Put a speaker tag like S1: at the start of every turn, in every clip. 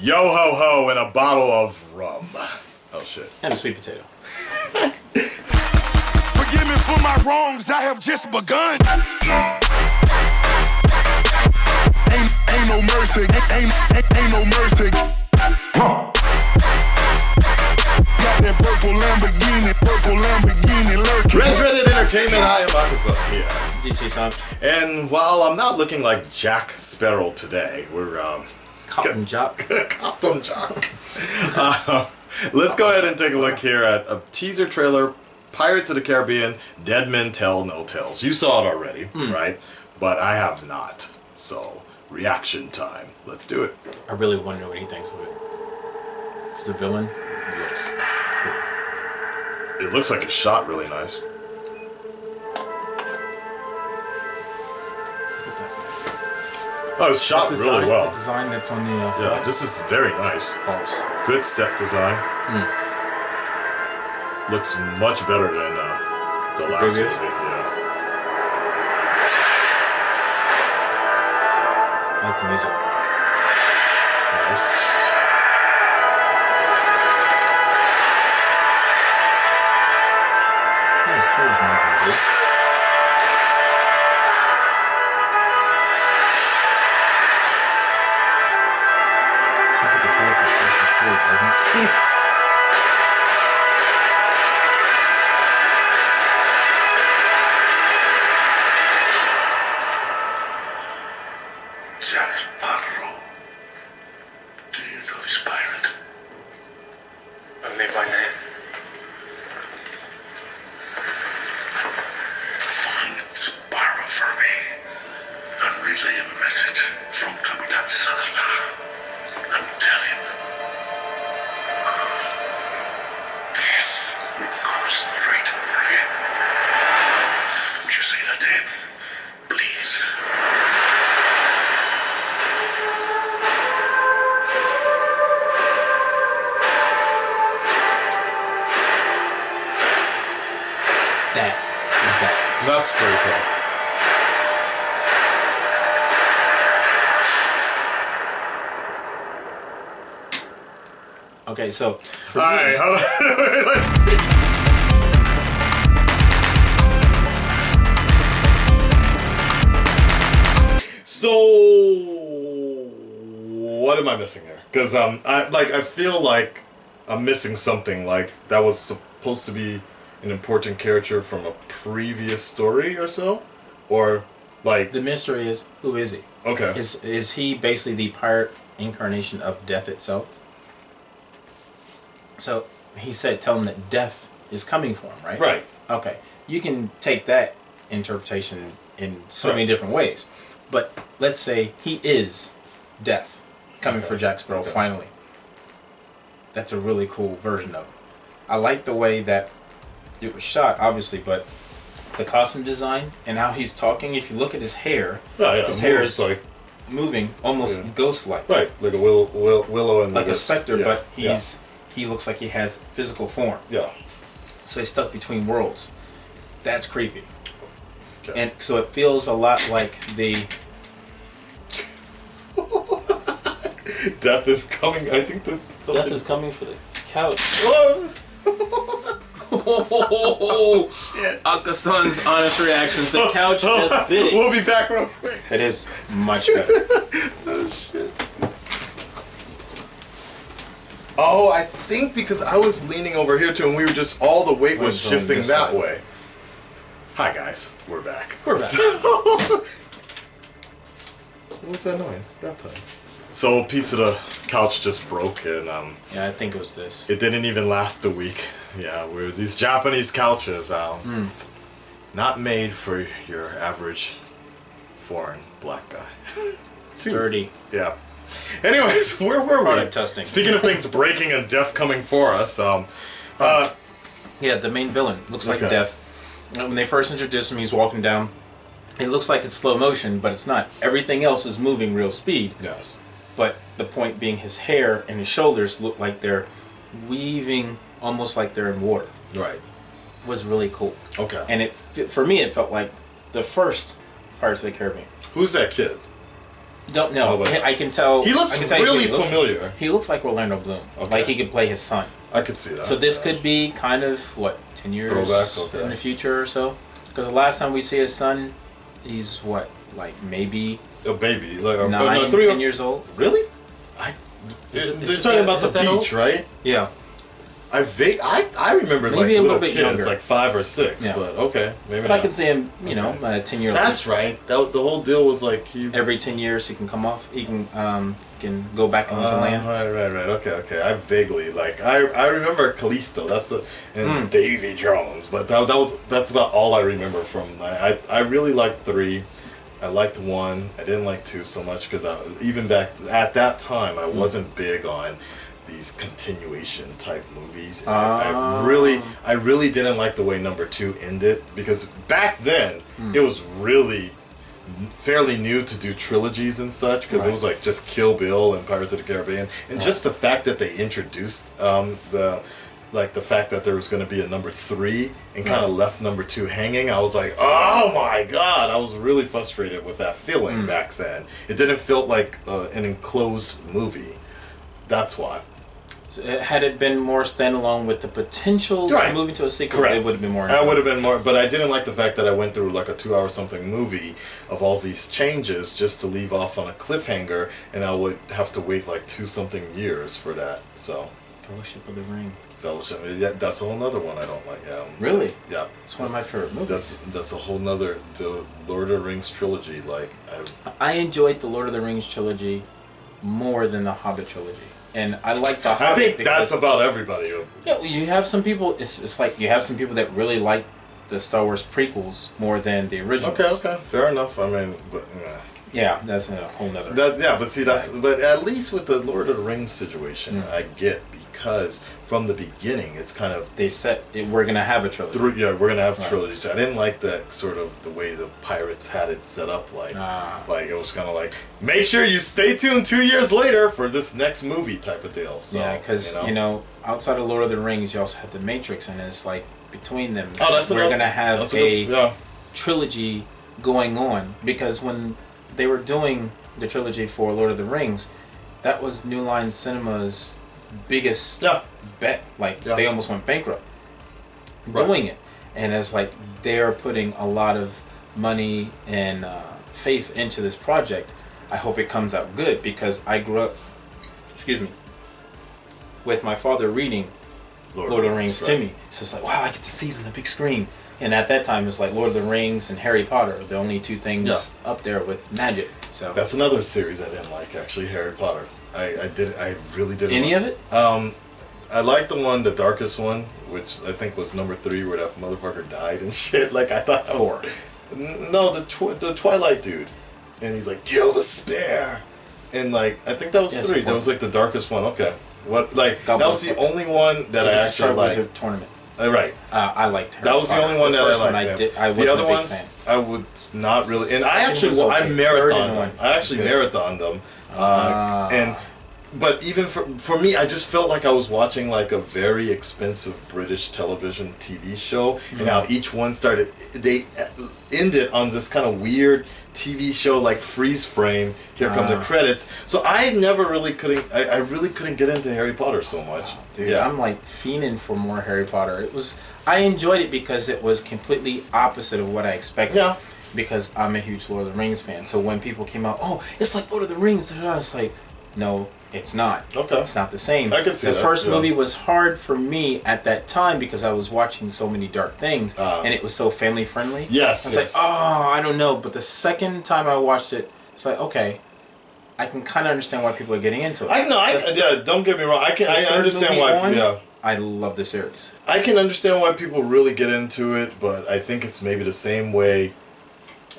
S1: Yo ho ho and a bottle of rum. Oh shit.
S2: And a sweet potato.
S3: Forgive me for my wrongs, I have just begun. Ain't no mercy, ain't no mercy. Got that purple Lamborghini lurking.
S1: Red Entertainment, I am Akasan here.
S2: DCSAN.
S1: And while I'm not looking like Jack Sparrow today, we're
S2: Cotton Jock.
S1: Cotton Jock. Let's go ahead and take a look here at a teaser trailer. Pirates of the Caribbean, Dead Men Tell No Tales. You saw it already, right? But I have not. So, reaction time. Let's do it.
S2: I really want to know what he thinks of it. Because the villain looks cool.
S1: It looks like it's shot really nice. Oh, it's shot really well.
S2: The design that's on the
S1: yeah, this is very nice.
S2: balls.
S1: Good set design. Looks much better than the last movie.
S2: Previous?
S1: Yeah.
S2: I like the music.
S1: Nice.
S2: His hair's making good. Seems like a trailer for Assassin's Creed, doesn't it?
S3: Do you know this pirate? Only by name. Find Sparrow for me and relay a message from Capitan Salazar and tell him this will go straight for him. Would you say that to him? Please.
S2: That is bad.
S1: That's pretty cool.
S2: Okay, so for me,
S1: Alright, hold on. Let's see. So, what am I missing here? Because I feel like I'm missing something. Like that was supposed to be an important character from a previous story or so, or like
S2: the mystery is, who is he?
S1: okay,
S2: Is he basically the pirate incarnation of death itself? So he said, tell him that death is coming for him, right?
S1: right,
S2: Okay. You can take that interpretation in so many different ways. But let's say he is death coming for Jack Sparrow finally. That's a really cool version of it. I like the way that it was shot, obviously, but the costume design and how he's talking, if you look at his hair, his hair is
S1: like
S2: moving almost ghost-like.
S1: right, like a willow and
S2: Like a specter,
S1: yeah,
S2: but he looks like he has physical form.
S1: yeah.
S2: So he's stuck between worlds. That's creepy.
S1: Okay.
S2: And so it feels a lot like the...
S1: Death is coming. I think that
S2: Death is coming for the couch.
S1: Whoa.
S2: Oh, shit. Akasan's honest reactions. The couch just bit it.
S1: We'll be back real quick.
S2: It is much better.
S1: Oh shit. Oh, I think because I was leaning over here too, and we were just all the weight was
S2: We're going
S1: shifting
S2: this
S1: that
S2: side.
S1: way. Hi guys, we're back.
S2: We're back.
S1: What's that noise? That time. So a piece of the couch just broke, and
S2: Yeah, I think it was this.
S1: it didn't even last a week. Yeah, we're these Japanese couches, not made for your average foreign black guy.
S2: Dirty.
S1: Yeah. Anyways, where were we?
S2: Product testing.
S1: Speaking of things breaking and death coming for us,
S2: Yeah, the main villain looks like
S1: Okay.
S2: Death. When they first introduced him, he's walking down. It looks like it's slow motion, but it's not. Everything else is moving real speed.
S1: yes.
S2: But the point being, his hair and his shoulders look like they're weaving, almost like they're in water.
S1: Right.
S2: Was really cool.
S1: Okay.
S2: And for me, it felt like the first Pirates of the Caribbean.
S1: Who's that kid?
S2: Don't know.
S1: Oh,
S2: I can tell.
S1: He looks
S2: I can tell you
S1: really
S2: he looks-
S1: familiar.
S2: He looks like Orlando Bloom.
S1: Okay.
S2: Like he could play his son.
S1: I could see that.
S2: So this could be kind of what 10 years
S1: Throwback, okay.
S2: in the future or so. Because the last time we see his son, he's what, like maybe
S1: a baby, like
S2: 9, 10 years old.
S1: Really?
S2: Is it-
S1: They're
S2: is it
S1: talking
S2: that-
S1: about
S2: is
S1: the
S2: it that old?
S1: beach, right?
S2: Yeah.
S1: I remember
S2: Maybe
S1: like
S2: a little
S1: little
S2: bit
S1: kids,
S2: younger.
S1: like 5 or 6,
S2: Yeah.
S1: but okay, maybe.
S2: But
S1: not.
S2: I could see him, 10 years.
S1: That's right. The whole deal was like he.
S2: Every 10 years he can come off. He can go back into land.
S1: Right. Okay. I vaguely I remember Callisto. That's and Davy Jones, but that's about all I remember from. I really liked 3. I liked 1. I didn't like 2 so much because even back at that time I wasn't big on these continuation type movies. And I really didn't like the way number 2 ended because back then it was really fairly new to do trilogies and such because it was like just Kill Bill and Pirates of the Caribbean and just the fact that they introduced the fact that there was going to be a number 3 and kind of left number 2 hanging. I was like, oh my god! I was really frustrated with that feeling back then. It didn't feel like an enclosed movie. That's why.
S2: So had it been more standalone with the potential of moving to a sequel,
S1: Correct.
S2: it would have been more.
S1: I would have been more, but I didn't like the fact that I went through like a 2-hour something movie of all these changes just to leave off on a cliffhanger, and I would have to wait like 2-something years for that. So.
S2: Fellowship of the Ring.
S1: Fellowship, yeah, that's a whole nother one I don't like.
S2: Really?
S1: Yeah.
S2: It's one of my favorite movies.
S1: That's a whole nother the Lord of the Rings trilogy. Like
S2: I enjoyed the Lord of the Rings trilogy more than the Hobbit trilogy. And I like the Hobbit.
S1: I think
S2: because,
S1: that's about everybody.
S2: Yeah, well, you have some people. It's like you have some people that really like the Star Wars prequels more than the originals.
S1: Okay, fair enough. I mean, but
S2: yeah, that's a whole nother.
S1: but see, but at least with the Lord of the Rings situation, I get because from the beginning it's kind of
S2: they set it, we're gonna have a trilogy.
S1: We're gonna have trilogies. I didn't like that sort of the way the pirates had it set up. Like it was kind of like make sure you stay tuned 2 years later for this next movie type of deal. So,
S2: yeah, because outside of Lord of the Rings, you also had the Matrix, and it's like between them, we're gonna have a trilogy going on because when they were doing the trilogy for Lord of the Rings, that was New Line Cinema's biggest bet. Like they almost went bankrupt doing it, and it's like they're putting a lot of money and faith into this project. I hope it comes out good because I grew up, with my father reading Lord of the Rings to me. So it's like, wow, I get to see it on the big screen. And at that time, it's like Lord of the Rings and Harry Potter, the only 2 things up there with magic. So
S1: that's another series I didn't like, actually, Harry Potter. I really didn't.
S2: Any of it?
S1: I liked the one, the darkest one, which I think was number 3, where that motherfucker died and shit. Like I thought that was
S2: 4.
S1: No, the Twilight dude, and he's like kill the spare, and like I think that was 3. That was like the darkest one. Okay, what like that was the only one that I actually liked.
S2: Tournament.
S1: Right.
S2: I liked Harry
S1: That was the
S2: Potter.
S1: only one
S2: the
S1: that
S2: first
S1: I liked.
S2: I wasn't
S1: the other
S2: a big
S1: ones,
S2: fan.
S1: I would not really. And I
S2: Second
S1: actually,
S2: was okay.
S1: I
S2: Third
S1: marathoned
S2: and
S1: them.
S2: one.
S1: I actually
S2: Good.
S1: marathoned them. But even for me, I just felt like I was watching like a very expensive British television TV show, and how each one they ended on this kind of weird TV show like freeze frame. Here come the credits. So I never really I really couldn't get into Harry Potter so much.
S2: Dude, I'm like fiending for more Harry Potter. I enjoyed it because it was completely opposite of what I expected.
S1: Yeah.
S2: Because I'm a huge Lord of the Rings fan. So when people came out, oh, it's like Lord of the Rings, it's like, no, it's not.
S1: Okay.
S2: It's not the same.
S1: I can see
S2: the
S1: that,
S2: first movie was hard for me at that time because I was watching so many dark things and it was so family friendly.
S1: Yes.
S2: I was like, oh, I don't know. But the second time I watched it, it's like, okay, I can kind of understand why people are getting into it.
S1: Don't get me wrong. I understand why.
S2: I love the series.
S1: I can understand why people really get into it, but I think it's maybe the same way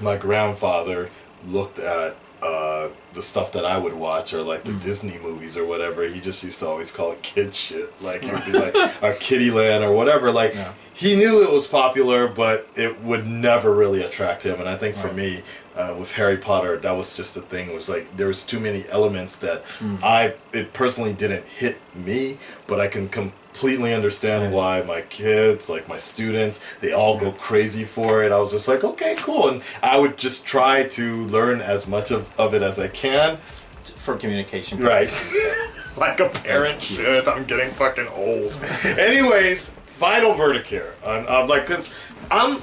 S1: my grandfather looked at the stuff that I would watch, or like the Disney movies or whatever. He just used to always call it kid shit. Like he would be like, or Kittyland or whatever. Like he knew it was popular, but it would never really attract him. And I think for me, with Harry Potter, that was just the thing. It was like there was too many elements that it personally didn't hit me, but I can completely understand why my kids, like my students, they all go crazy for it. I was just like, okay, cool, and I would just try to learn as much of it as I can.
S2: For communication.
S1: Right. Like a parent should. I'm getting fucking old. Anyways, final verdict here. I'm like, cause I'm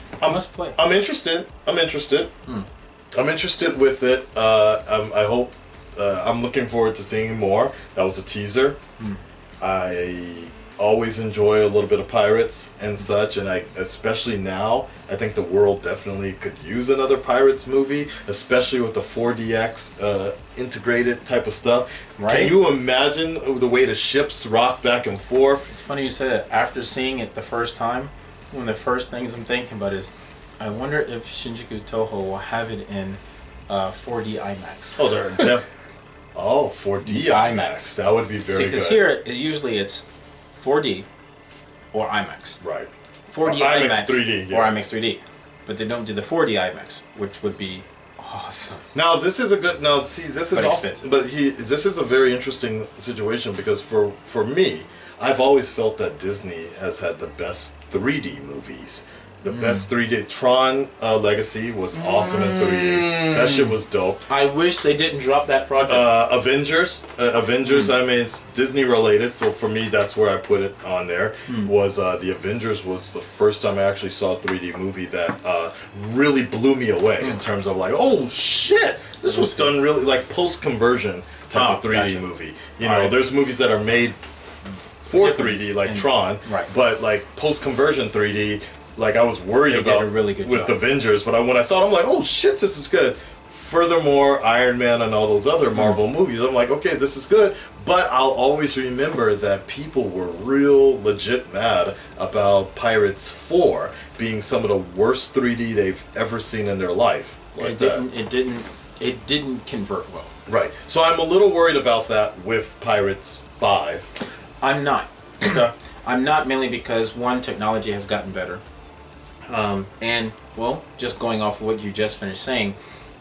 S1: interested. I'm interested. I'm interested with it. I hope. I'm looking forward to seeing more. That was a teaser. I always enjoy a little bit of pirates and such, and especially now, I think the world definitely could use another Pirates movie, especially with the 4DX integrated type of stuff.
S2: Right.
S1: Can you imagine the way the ships rock back and forth?
S2: It's funny you said that. After seeing it the first time, one of the first things I'm thinking about is, I wonder if Shinjuku Toho will have it in 4D IMAX.
S1: Oh, they're 4D IMAX. That would be very good.
S2: Because here, usually it's 4D or IMAX.
S1: Right.
S2: 4D
S1: IMAX 3D, yeah.
S2: or IMAX 3D. But they don't do the 4D IMAX, which would be awesome.
S1: Now this is a good. Now see, this is
S2: But
S1: also,
S2: expensive.
S1: but this is a very interesting situation because for me, I've always felt that Disney has had the best 3D movies. The best 3D. Tron Legacy was awesome in 3D. That shit was dope.
S2: I wish they didn't drop that project.
S1: Avengers. I mean, it's Disney related, so for me, that's where I put it on there. Was the Avengers was the first time I actually saw a 3D movie that really blew me away in terms of like, oh shit, this was done really like post conversion type of 3D movie. You know, there's movies that are made for
S2: Different
S1: 3D like
S2: and-
S1: Tron,
S2: right.
S1: but like post conversion 3D. Like I was worried
S2: They did
S1: about
S2: a really good
S1: with
S2: job.
S1: Avengers, but when I saw it, I'm like, oh shit, this is good. Furthermore, Iron Man and all those other Marvel movies, I'm like, okay, this is good. But I'll always remember that people were real legit mad about Pirates 4 being some of the worst 3D they've ever seen in their life. Like
S2: It didn't convert well.
S1: Right. So I'm a little worried about that with Pirates 5.
S2: I'm not.
S1: Okay.
S2: I'm not, mainly because one, technology has gotten better. And, well, just going off of what you just finished saying,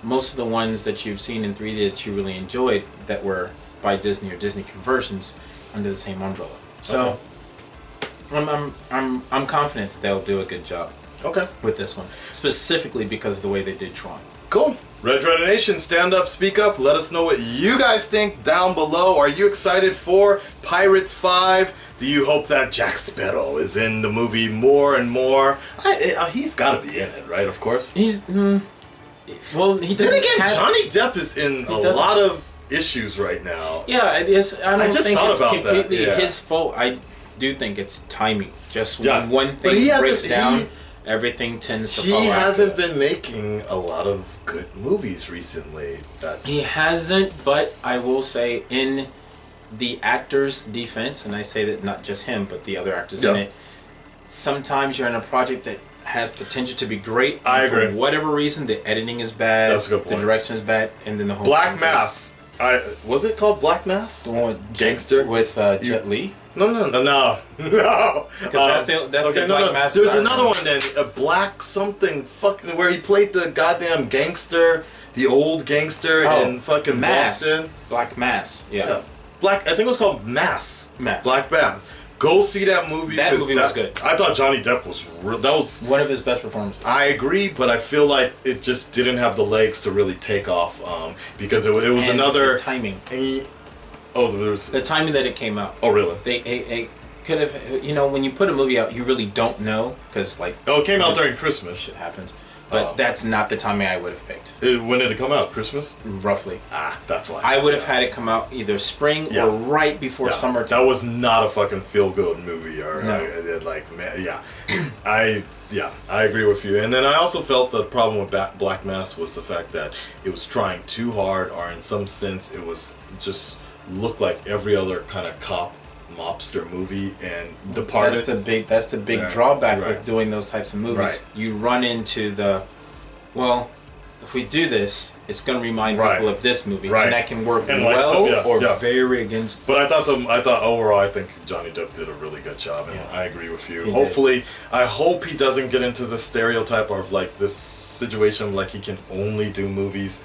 S2: most of the ones that you've seen in 3D that you really enjoyed that were by Disney or Disney conversions under the same umbrella. So, I'm confident that they'll do a good job
S1: Okay.
S2: with this one, specifically because of the way they did Tron.
S1: Cool. Red Dread Nation, stand up, speak up. Let us know what you guys think down below. Are you excited for Pirates 5? Do you hope that Jack Sparrow is in the movie more and more? He's got to be in it, right? Of course.
S2: He's well, he doesn't.
S1: Then again,
S2: have,
S1: Johnny Depp is in a
S2: doesn't-
S1: lot of issues right now.
S2: Yeah, it is. I don't
S1: just
S2: think
S1: thought
S2: it's
S1: about that,
S2: completely
S1: yeah.
S2: his fault. I do think it's timing. Just
S1: Yeah,
S2: when one
S1: but he
S2: thing
S1: hasn't-
S2: breaks down,
S1: he-
S2: everything tends to
S1: He
S2: fall after
S1: hasn't
S2: that.
S1: been making a lot of good movies recently.
S2: He hasn't, but I will say, in the actor's defense, and I say that not just him, but the other actors in
S1: Yeah.
S2: it, sometimes you're in a project that has potential to be great.
S1: I
S2: and
S1: agree.
S2: For whatever reason, the editing is bad.
S1: That's a good point.
S2: The direction is bad, and then the whole
S1: Black
S2: thing-
S1: Mass. Was it called Black Mass?
S2: The one with
S1: Gangster?
S2: with Jet Li.
S1: No.
S2: That's the Black Mass
S1: There's
S2: guy.
S1: another one then, a Black something, where he played the goddamn gangster, the old gangster in fucking
S2: Mass.
S1: Boston.
S2: Black Mass. Yeah.
S1: Black, I think it was called Mass.
S2: Mass.
S1: Black Mass. Go see that movie.
S2: That
S1: 'cause
S2: movie was good.
S1: I thought Johnny Depp was that was.
S2: One of his best performances.
S1: I agree, but I feel like it just didn't have the legs to really take off because it was
S2: And
S1: another
S2: the timing.
S1: there was.
S2: The timing that it came out.
S1: Oh really?
S2: They could have, when you put a movie out, you really don't know, because like
S1: Oh, it came out during Christmas.
S2: shit happens. But
S1: Oh.
S2: that's not the timing I would have picked.
S1: When did it come out? Christmas?
S2: Roughly.
S1: That's why.
S2: I would have had it come out either spring
S1: Yeah.
S2: or right before
S1: Yeah,
S2: summertime.
S1: that was not a fucking feel good movie, or
S2: No.
S1: I agree with you. And then I also felt the problem with Black Mass was the fact that it was trying too hard, or in some sense, it was just looked like every other kind of cop mobster movie, and Departed.
S2: That's the big
S1: Yeah,
S2: drawback
S1: right.
S2: with doing those types of movies.
S1: Right.
S2: You run into if we do this, it's going to remind
S1: Right.
S2: people of this movie,
S1: Right.
S2: and that can work
S1: And like,
S2: well
S1: so, yeah,
S2: or
S1: yeah.
S2: very against.
S1: But I thought overall, I think Johnny Depp did a really good job, and
S2: Yeah.
S1: I agree with you.
S2: He
S1: Hopefully, I hope he doesn't get into the stereotype of like this situation of like he can only do movies,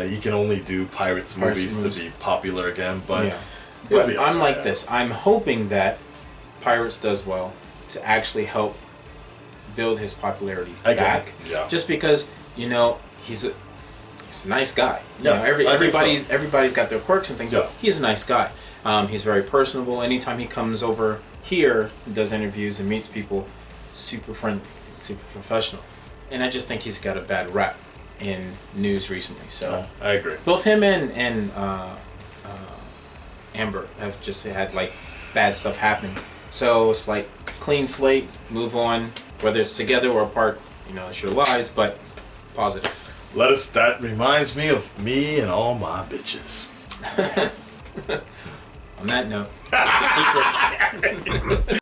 S1: he can only do pirates movies to be popular again. But,
S2: Yeah.
S1: he'll
S2: But
S1: be
S2: I'm
S1: alright.
S2: like this. I'm hoping that Pirates does well to actually help build his popularity
S1: Again,
S2: back.
S1: yeah.
S2: Just because he's a nice guy.
S1: Yeah,
S2: You know,
S1: I think so.
S2: everybody's got their quirks and things.
S1: Yeah.
S2: But he's a nice guy. He's very personable. Anytime he comes over here, does interviews and meets people, super friendly, super professional. And I just think he's got a bad rap in news recently. So
S1: I agree.
S2: both him and Amber have just had like bad stuff happen. So it's like clean slate, move on. Whether it's together or apart, it's your lives, but positive.
S1: That reminds me of me and all my bitches.
S2: On that note, secret.